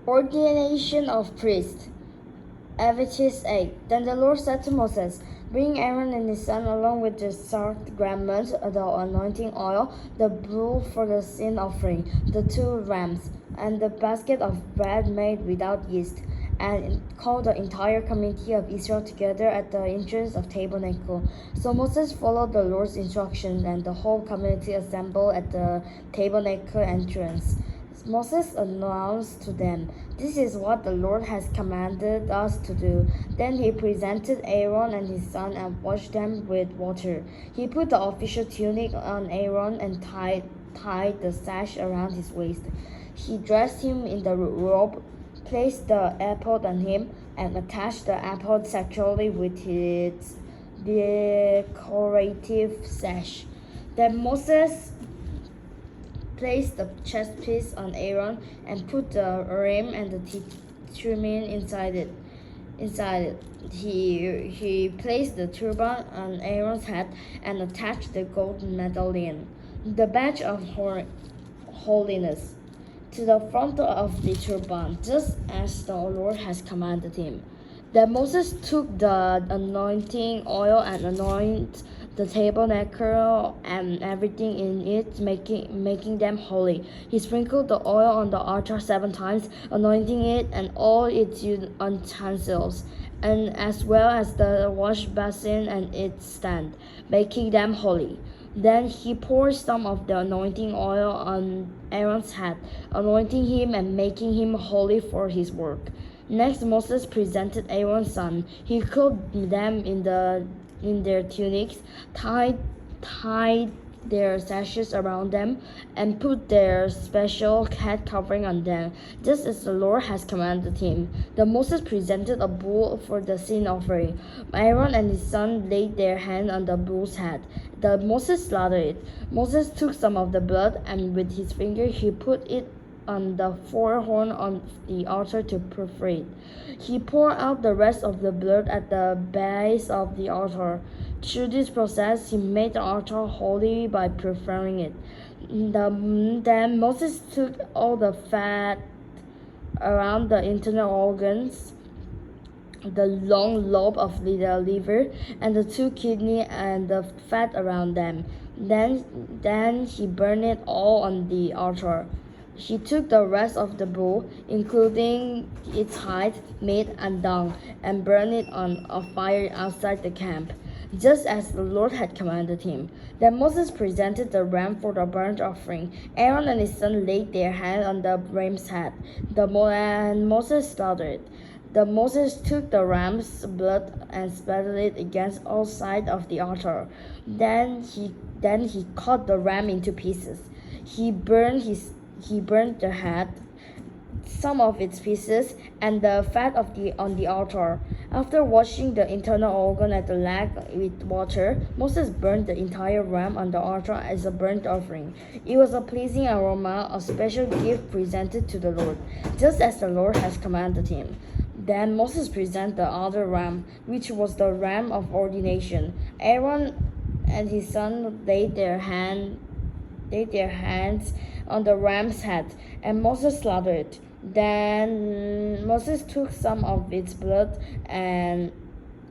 Ordination of priests. Leviticus 8. Then the Lord said to Moses, Bring Aaron and his son along with the soaked garments, the anointing oil, the bull for the sin offering, the 2 rams, and the basket of bread made without yeast, and call the entire community of Israel together at the entrance of Tabernacle. So Moses followed the Lord's instructions, and the whole community assembled at the Tabernacle entrance. Moses announced to them, This is what the Lord has commanded us to do. Then he presented Aaron and his son and washed them with water. He put the official tunic on Aaron and tied the sash around his waist. He dressed him in the robe, placed the ephod on him, and attached the ephod securely with its decorative sash. Then Moses placed the chest piece on Aaron and put the rim and the turban inside it. He placed the turban on Aaron's head and attached the gold medallion, the badge of holiness, to the front of the turban, just as the Lord has commanded him. Then Moses took the anointing oil and anointed the tabernacle and everything in it, making them holy. He sprinkled the oil on the altar 7 times, anointing it and all its utensils, and as well as the wash basin and its stand, making them holy. Then he poured some of the anointing oil on Aaron's head, anointing him and making him holy for his work. Next, Moses presented Aaron's son. He clothed them in their tunics, tied their sashes around them, and put their special head covering on them, just as the Lord has commanded him. Then Moses presented a bull for the sin offering. Aaron and his son laid their hand on the bull's head. Moses slaughtered it. Moses took some of the blood, and with his finger he put it on the 4 horn on the altar to purify it. He poured out the rest of the blood at the base of the altar. Through this process, he made the altar holy by purifying it. Then Moses took all the fat around the internal organs, the long lobe of the liver, and the 2 kidneys and the fat around them. Then he burned it all on the altar. He took the rest of the bull, including its hide, meat, and dung, and burned it on a fire outside the camp, just as the Lord had commanded him. Then Moses presented the ram for the burnt offering. Aaron and his son laid their hand on the ram's head, and Moses slaughtered it. Moses took the ram's blood and spattered it against all sides of the altar. Then he cut the ram into pieces. He burned the head, some of its pieces, and the fat on the altar. After washing the internal organ and the leg with water, Moses burned the entire ram on the altar as a burnt offering. It was a pleasing aroma, a special gift presented to the Lord, just as the Lord has commanded him. Then Moses presented the other ram, which was the ram of ordination. Aaron and his son laid their hands on the ram's head, and Moses slaughtered it. Then Moses took some of its blood and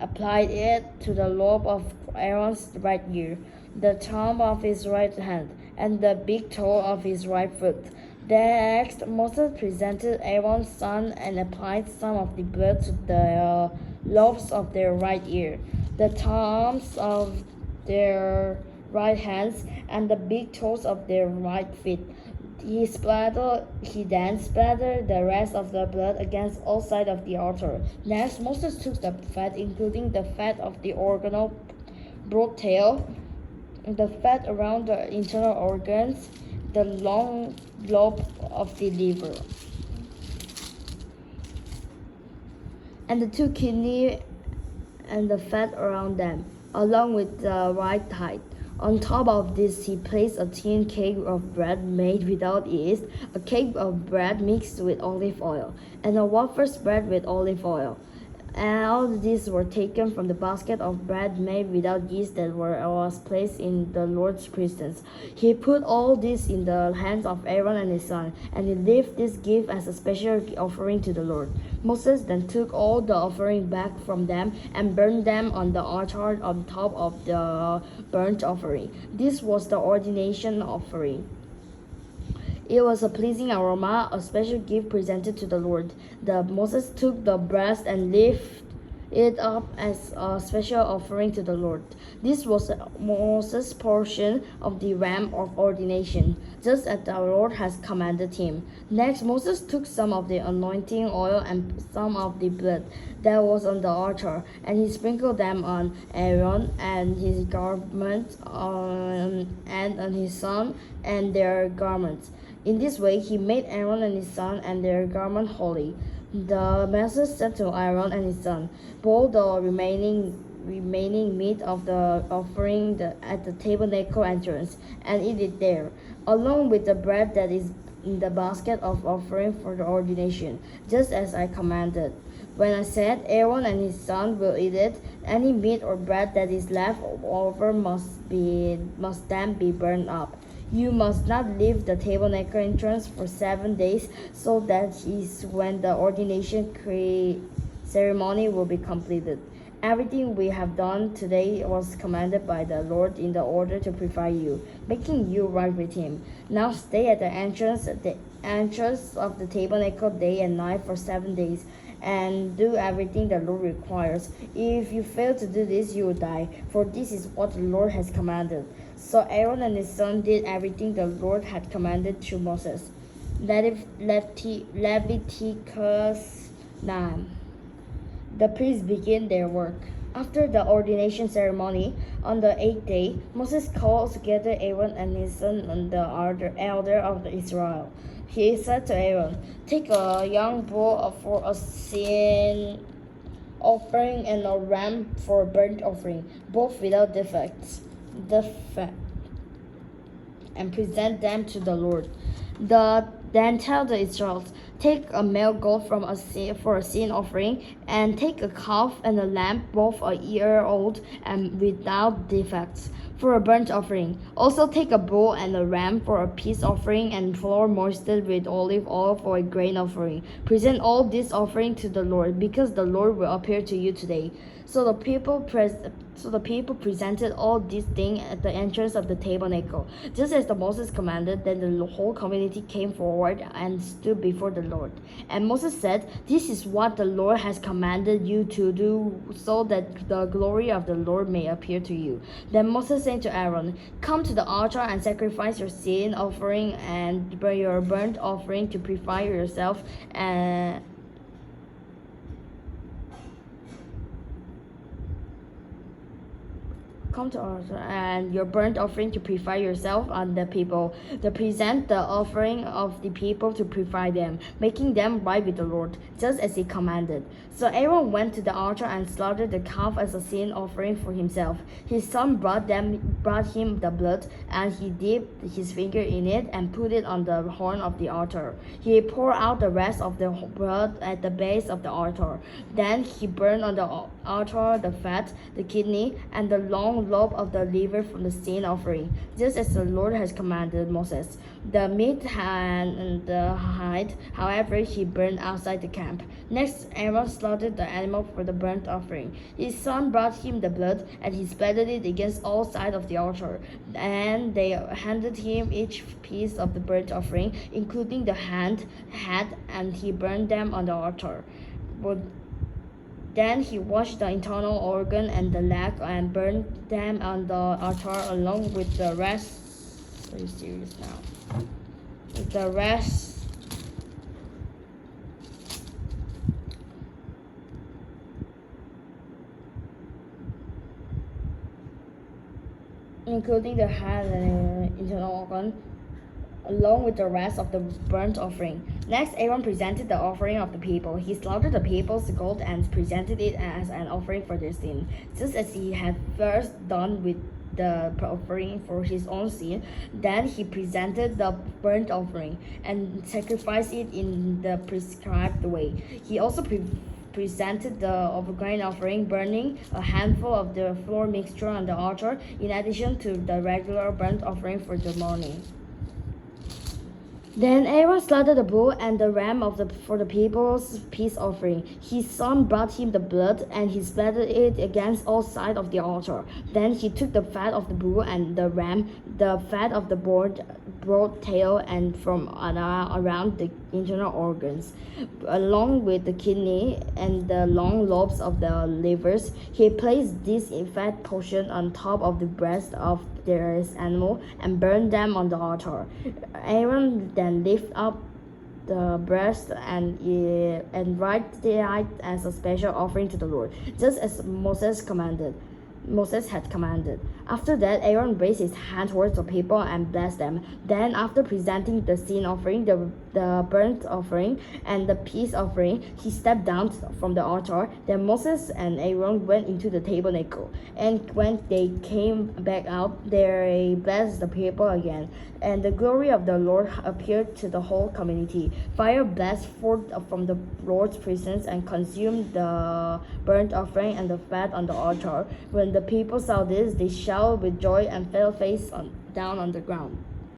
applied it to the lobe of Aaron's right ear, the thumb of his right hand, and the big toe of his right foot. Next, Moses presented Aaron's son and applied some of the blood to the lobes of their right ear, the thumbs of their right hands, and the big toes of their right feet. He then splattered the rest of the blood against all sides of the altar. Next, Moses took the fat, including the fat of the organal broad tail, the fat around the internal organs, the long lobe of the liver, and the 2 kidneys and the fat around them, along with the right thigh. On top of this, he placed a thin cake of bread made without yeast, a cake of bread mixed with olive oil, and a wafer spread with olive oil. And all these were taken from the basket of bread made without yeast that was placed in the Lord's presence. He put all this in the hands of Aaron and his son, and he left this gift as a special offering to the Lord. Moses then took all the offering back from them and burned them on the altar on top of the burnt offering. This was the ordination offering. It was a pleasing aroma, a special gift presented to the Lord. Moses took the breast and lifted it up as a special offering to the Lord. This was Moses' portion of the ram of ordination, just as the Lord has commanded him. Next, Moses took some of the anointing oil and some of the blood that was on the altar, and he sprinkled them on Aaron and his garments, and on his son and their garments. In this way, he made Aaron and his son and their garment holy. The master said to Aaron and his son, "Boil the remaining meat of the offering at the tabernacle entrance, and eat it there, along with the bread that is in the basket of offering for the ordination, just as I commanded." When I said, "Aaron and his son will eat it," any meat or bread that is left over must then be burned up. You must not leave the tabernacle entrance for 7 days, so that is when the ordination ceremony will be completed. Everything we have done today was commanded by the Lord in the order to purify you, making you right with Him. Now stay at the entrance of the tabernacle day and night for 7 days, and do everything the Lord requires. If you fail to do this, you will die, for this is what the Lord has commanded. So Aaron and his son did everything the Lord had commanded through Moses. Leviticus 9. The priests begin their work. After the ordination ceremony, on the 8th day, Moses called together Aaron and his son and the elder of Israel. He said to Aaron, "Take a young bull for a sin offering and a ram for a burnt offering, both without defect, and present them to the Lord. Then tell the Israelites, take a male goat for a sin offering, and take a calf and a lamb, both a year old and without defects, for a burnt offering. Also take a bull and a ram for a peace offering, and flour moistened with olive oil for a grain offering. Present all this offering to the Lord, because the Lord will appear to you today." So the people presented all these things at the entrance of the tabernacle, just as Moses commanded. Then the whole community came forward and stood before the Lord. And Moses said, "This is what the Lord has commanded you to do, so that the glory of the Lord may appear to you." Then Moses said to Aaron, "Come to the altar and sacrifice your sin offering and your burnt offering to purify yourself, and come to altar and your burnt offering to purify yourself and the people, to present the offering of the people to purify them, making them right with the Lord, just as he commanded." So Aaron went to the altar and slaughtered the calf as a sin offering for himself. His son brought him the blood, and he dipped his finger in it and put it on the horn of the altar. He poured out the rest of the blood at the base of the altar. Then he burned on the altar the fat, the kidney, and the long lobe of the liver from the sin offering, just as the Lord has commanded Moses. The meat and the hide, however, he burned outside the camp. Next, Aaron slaughtered the animal for the burnt offering. His son brought him the blood, and he splattered it against all sides of the altar. And they handed him each piece of the burnt offering, including the head, and he burned them on the altar. Then he washed the internal organ and the leg and burned them on the altar along with the rest. Are you serious now? With the rest, including the head and internal organ, along with the rest of the burnt offering. Next, Aaron presented the offering of the people. He slaughtered the people's goat and presented it as an offering for their sin, just as he had first done with the offering for his own sin. Then he presented the burnt offering and sacrificed it in the prescribed way. He also presented the grain offering, burning a handful of the flour mixture on the altar, in addition to the regular burnt offering for the morning. Then Aaron slaughtered the bull and the ram for the people's peace offering. His son brought him the blood, and he splattered it against all sides of the altar. Then he took the fat of the bull and the ram, the fat of the broad tail, and from around the internal organs, along with the kidney and the long lobes of the livers. He placed this fat portion on top of the breast of this animal and burned them on the altar. Aaron then lifted up the breast and right it as a special offering to the Lord, just as Moses had commanded. After that, Aaron raised his hand towards the people and blessed them. Then, after presenting the sin offering, the burnt offering, and the peace offering, he stepped down from the altar. Then Moses and Aaron went into the tabernacle, and when they came back out, they blessed the people again. And the glory of the Lord appeared to the whole community. Fire blazed forth from the Lord's presence and consumed the burnt offering and the fat on the altar. When the people saw this, they shouted with joy and fell face down on the ground.